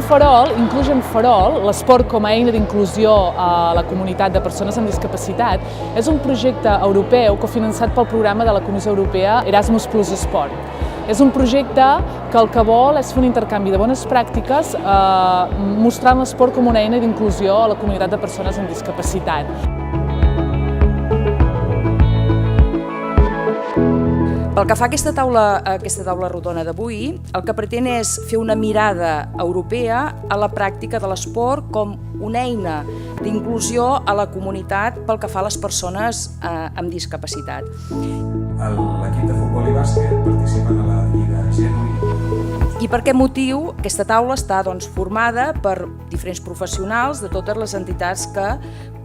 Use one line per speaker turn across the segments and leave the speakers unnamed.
for All, Inclusion for All, l'esport com a eina d'inclusió a la comunitat de persones amb discapacitat, és un projecte europeu cofinançat pel programa de la Comissió Europea Erasmus Plus Sport. És un projecte que el que vol és fer un intercanvi de bones pràctiques mostrant l'esport com una eina d'inclusió a la comunitat de persones amb discapacitat.
Pel que fa a aquesta taula rodona d'avui, el que pretén és fer una mirada europea a la pràctica de l'esport com una eina d'inclusió a la comunitat pel que fa a les persones amb discapacitat.
L'equip de futbol i bàsquet participen a la Lliga Genui.
I per aquest motiu, aquesta taula està formada per diferents professionals de totes les entitats que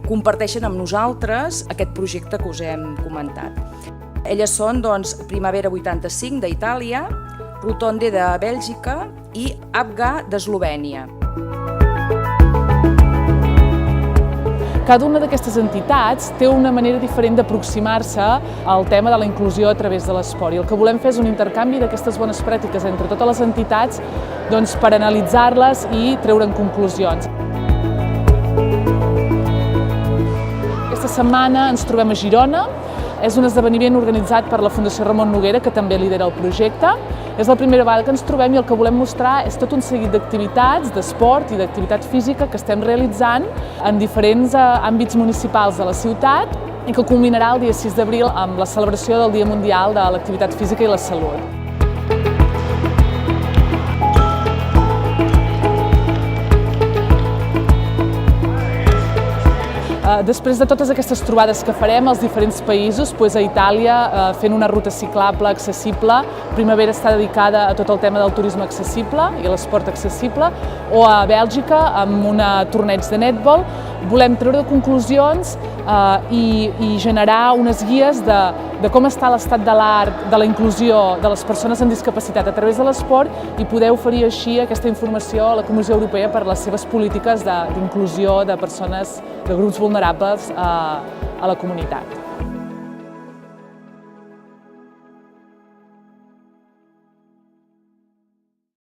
comparteixen amb nosaltres aquest projecte que us hem comentat. Elles són Primavera 85 d'Itàlia, Rotonde de Bèlgica i APGA d'Eslovènia.
Cada una d'aquestes entitats té una manera diferent d'aproximar-se al tema de la inclusió a través de l'esport i el que volem fer és un intercanvi d'aquestes bones pràctiques entre totes les entitats per analitzar-les i treure'n conclusions. Aquesta setmana ens trobem a Girona. És un esdeveniment organitzat per la Fundació Ramon Noguera, que també lidera el projecte. És la primera vegada que ens trobem i el que volem mostrar és tot un seguit d'activitats, d'esport i d'activitat física que estem realitzant en diferents àmbits municipals de la ciutat i que culminarà el dia 6 d'abril amb la celebració del Dia Mundial de l'Activitat Física i la Salut. Després de totes aquestes trobades que farem als diferents països, a Itàlia fent una ruta ciclable accessible, Primavera està dedicada a tot el tema del turisme accessible i l'esport accessible, o a Bèlgica amb un torneig de netbol. Volem treure conclusions i generar unes guies de com està l'estat de l'art, de la inclusió de les persones amb discapacitat a través de l'esport i poder oferir així aquesta informació a la Comissió Europea per les seves polítiques d'inclusió de persones, de grups vulnerables a la comunitat.